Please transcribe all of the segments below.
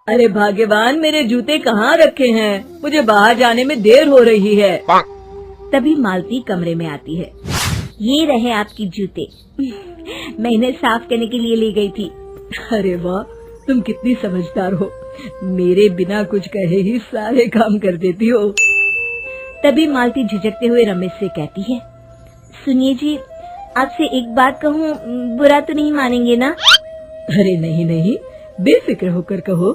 अरे भाग्यवान, मेरे जूते कहाँ रखे हैं? मुझे बाहर जाने में देर हो रही है। तभी मालती कमरे में आती है। ये रहे आपकी जूते। मैं इन्हें साफ करने के लिए ले गई थी। अरे वाह, तुम कितनी समझदार हो। मेरे बिना कुछ कहे ही सारे काम कर देती हो। तभी मालती झिझकते हुए रमेश से कहती है, सुनिए जी, आपसे एक बात कहूँ, बुरा तो नहीं मानेंगे ना? अरे नहीं नहीं, बेफिक्र होकर कहो।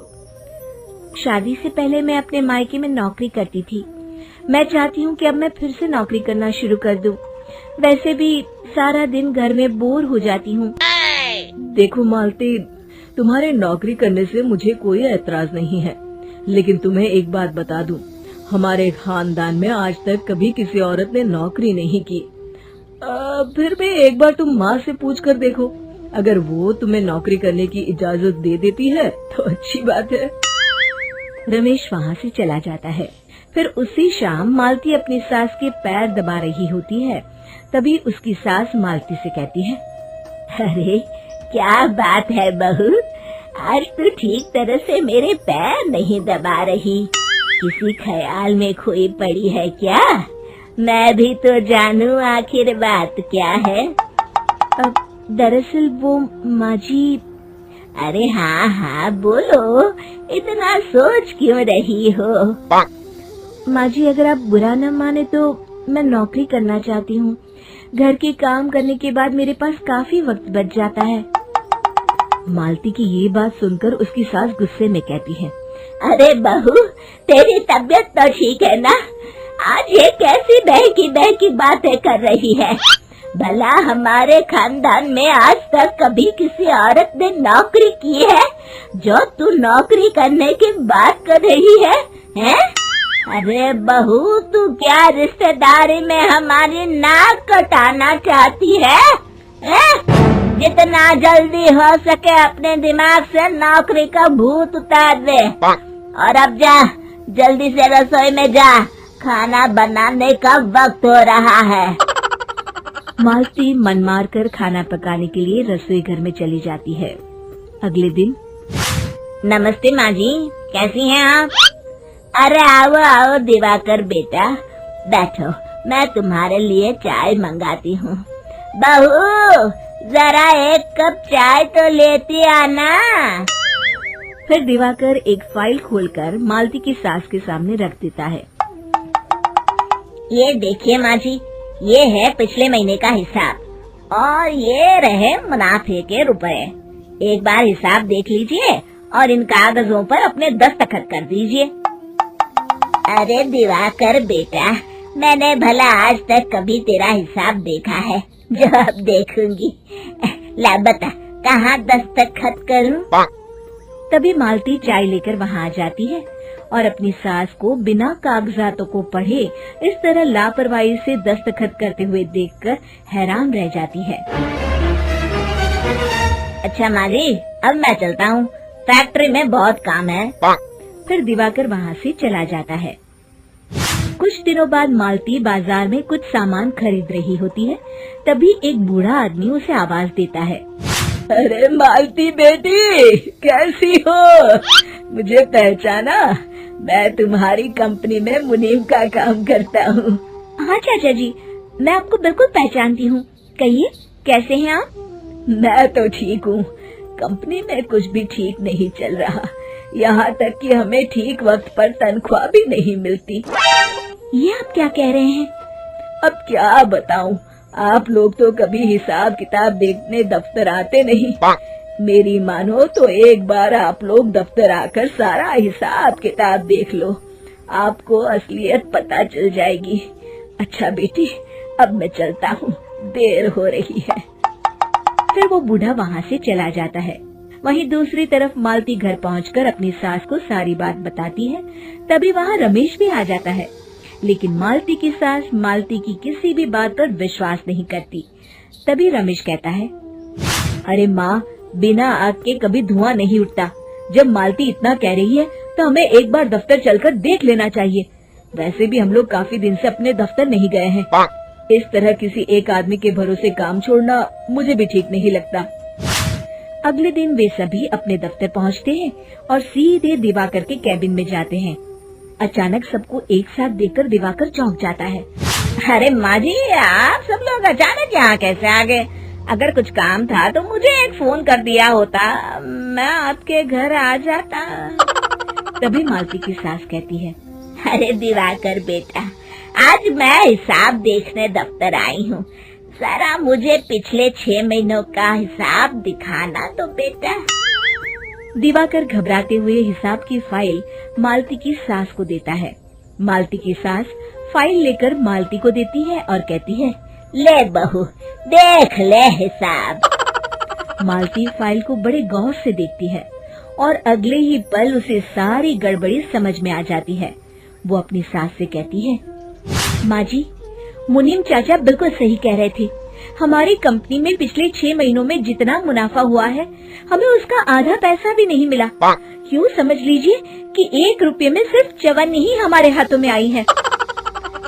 शादी से पहले मैं अपने मायके में नौकरी करती थी। मैं चाहती हूँ कि अब मैं फिर से नौकरी करना शुरू कर दूँ। वैसे भी सारा दिन घर में बोर हो जाती हूँ। देखो मालती, तुम्हारे नौकरी करने से मुझे कोई ऐतराज नहीं है, लेकिन तुम्हें एक बात बता दूं, हमारे खानदान में आज तक कभी किसी औरत ने नौकरी नहीं की। फिर भी एक बार तुम माँ से पूछ कर देखो, अगर वो तुम्हें नौकरी करने की इजाजत दे देती है तो अच्छी बात है। रमेश वहाँ से चला जाता है। फिर उसी शाम मालती अपनी सास के पैर दबा रही होती है। तभी उसकी सास मालती से कहती है, अरे क्या बात है बहू, आज तो ठीक तरह से मेरे पैर नहीं दबा रही। किसी ख्याल में खोई पड़ी है क्या? मैं भी तो जानूं आखिर बात क्या है। अब दरअसल वो माँ जी। अरे हाँ हाँ बोलो, इतना सोच क्यों रही हो? माँ जी, अगर आप बुरा न माने तो मैं नौकरी करना चाहती हूँ। घर के काम करने के बाद मेरे पास काफी वक्त बच जाता है। मालती की ये बात सुनकर उसकी सास गुस्से में कहती है, अरे बहू, तेरी तबीयत तो ठीक है ना? आज ये कैसी बहकी बातें कर रही है? भला हमारे खानदान में आज तक कभी किसी औरत ने नौकरी की है जो तू नौकरी करने की बात कर रही है? हैं? अरे बहू, तू क्या रिश्तेदारी में हमारी नाक कटाना चाहती है? जितना जल्दी हो सके अपने दिमाग से नौकरी का भूत उतार दे, और अब जा, जल्दी से रसोई में जा, खाना बनाने का वक्त हो रहा है। मालती मन मार कर खाना पकाने के लिए रसोई घर में चली जाती है। अगले दिन, नमस्ते माँ जी, कैसी हैं आप? अरे आओ आओ दिवाकर बेटा, बैठो, मैं तुम्हारे लिए चाय मंगाती हूँ। बहू, जरा एक कप चाय तो लेती आना। फिर दिवाकर एक फाइल खोलकर मालती की सास के सामने रख देता है। ये देखिए माँ जी, ये है पिछले महीने का हिसाब और ये रहे मुनाफे के रुपए। एक बार हिसाब देख लीजिए और इन कागजों पर अपने दस्तखत कर दीजिए। अरे दिवाकर बेटा, मैंने भला आज तक कभी तेरा हिसाब देखा है जो अब देखूंगी? ला बता, कहाँ दस्तखत करूं? तभी मालती चाय लेकर वहाँ आ जाती है और अपनी सास को बिना कागजातों को पढ़े इस तरह लापरवाही से दस्तखत करते हुए देखकर हैरान रह जाती है। अच्छा माँ जी, अब मैं चलता हूँ, फैक्ट्री में बहुत काम है। फिर दिवाकर वहाँ से चला जाता है। कुछ दिनों बाद मालती बाजार में कुछ सामान खरीद रही होती है। तभी एक बूढ़ा आदमी उसे आवाज देता है, अरे मालती बेटी, कैसी हो? मुझे पहचाना? मैं तुम्हारी कंपनी में मुनीम का काम करता हूँ। हाँ चाचा जी, मैं आपको बिल्कुल पहचानती हूँ। कहिए, कैसे हैं आप? मैं तो ठीक हूँ। कंपनी में कुछ भी ठीक नहीं चल रहा, यहाँ तक कि हमें ठीक वक्त पर तनख्वाह भी नहीं मिलती। ये आप क्या कह रहे हैं? अब क्या बताऊँ, आप लोग तो कभी हिसाब किताब देखने दफ्तर आते नहीं। मेरी मानो तो एक बार आप लोग दफ्तर आकर सारा हिसाब किताब देख लो, आपको असलियत पता चल जाएगी। अच्छा बेटी, अब मैं चलता हूँ, देर हो रही है। फिर वो बूढ़ा वहाँ से चला जाता है। वहीं दूसरी तरफ मालती घर पहुंचकर अपनी सास को सारी बात बताती है। तभी वहाँ रमेश भी आ जाता है, लेकिन मालती की सास मालती की किसी भी बात पर विश्वास नहीं करती। तभी रमेश कहता है, अरे माँ, बिना आग के कभी धुआं नहीं उठता। जब मालती इतना कह रही है तो हमें एक बार दफ्तर चलकर देख लेना चाहिए। वैसे भी हम लोग काफी दिन से अपने दफ्तर नहीं गए हैं। इस तरह किसी एक आदमी के भरोसे काम छोड़ना मुझे भी ठीक नहीं लगता। अगले दिन वे सभी अपने दफ्तर पहुंचते हैं और सीधे दिवाकर के कैबिन में जाते हैं। अचानक सबको एक साथ देखकर दिवाकर चौंक जाता है। अरे माँ जी, आप सब लोग अचानक यहाँ कैसे आ गए? अगर कुछ काम था तो मुझे एक फोन कर दिया होता, मैं आपके घर आ जाता। तभी मालती की सास कहती है, अरे दिवाकर बेटा, आज मैं हिसाब देखने दफ्तर आई हूँ, जरा मुझे पिछले 6 महीनों का हिसाब दिखाना तो बेटा। दिवाकर घबराते हुए हिसाब की फाइल मालती की सास को देता है। मालती की सास फाइल लेकर मालती को देती है और कहती है, ले बहू, देख ले हिसाब। मालती फाइल को बड़े गौर से देखती है और अगले ही पल उसे सारी गड़बड़ी समझ में आ जाती है। वो अपनी सास से कहती है, माँ जी, मुनीम चाचा बिल्कुल सही कह रहे थे। हमारी कंपनी में पिछले 6 महीनों में जितना मुनाफा हुआ है, हमें उसका आधा पैसा भी नहीं मिला। यूँ समझ लीजिए कि 1 रुपये में सिर्फ चवन्नी ही हमारे हाथों में आई है।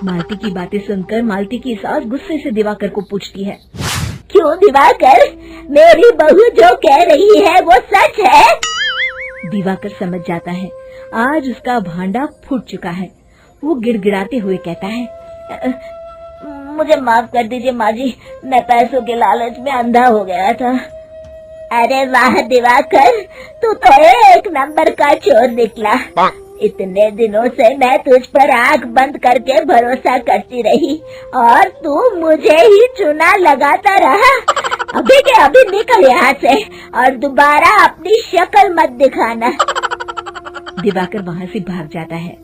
मालती की बातें सुनकर मालती की सास गुस्से से दिवाकर को पूछती है, क्यों दिवाकर, मेरी बहू जो कह रही है वो सच है? दिवाकर समझ जाता है आज उसका भांडा फूट चुका है। वो गिड़गिड़ाते हुए कहता है, मुझे माफ कर दीजिए माँ जी, मैं पैसों के लालच में अंधा हो गया था। अरे वाह दिवाकर, तू तो एक नंबर का चोर निकला। इतने दिनों से मैं तुझ पर आंख बंद करके भरोसा करती रही और तू मुझे ही चुना लगाता रहा। अभी के अभी निकल यहाँ से और दोबारा अपनी शक्ल मत दिखाना। दिवाकर वहाँ से भाग जाता है।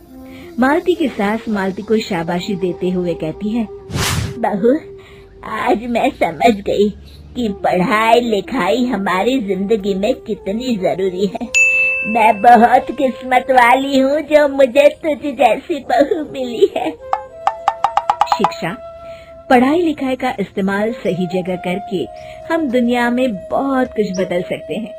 मालती की सास मालती को शाबाशी देते हुए कहती है, बहू, आज मैं समझ गई कि पढ़ाई लिखाई हमारी जिंदगी में कितनी जरूरी है। मैं बहुत किस्मत वाली हूँ जो मुझे तुझ जैसी बहू मिली है। शिक्षा, पढ़ाई लिखाई का इस्तेमाल सही जगह करके हम दुनिया में बहुत कुछ बदल सकते हैं।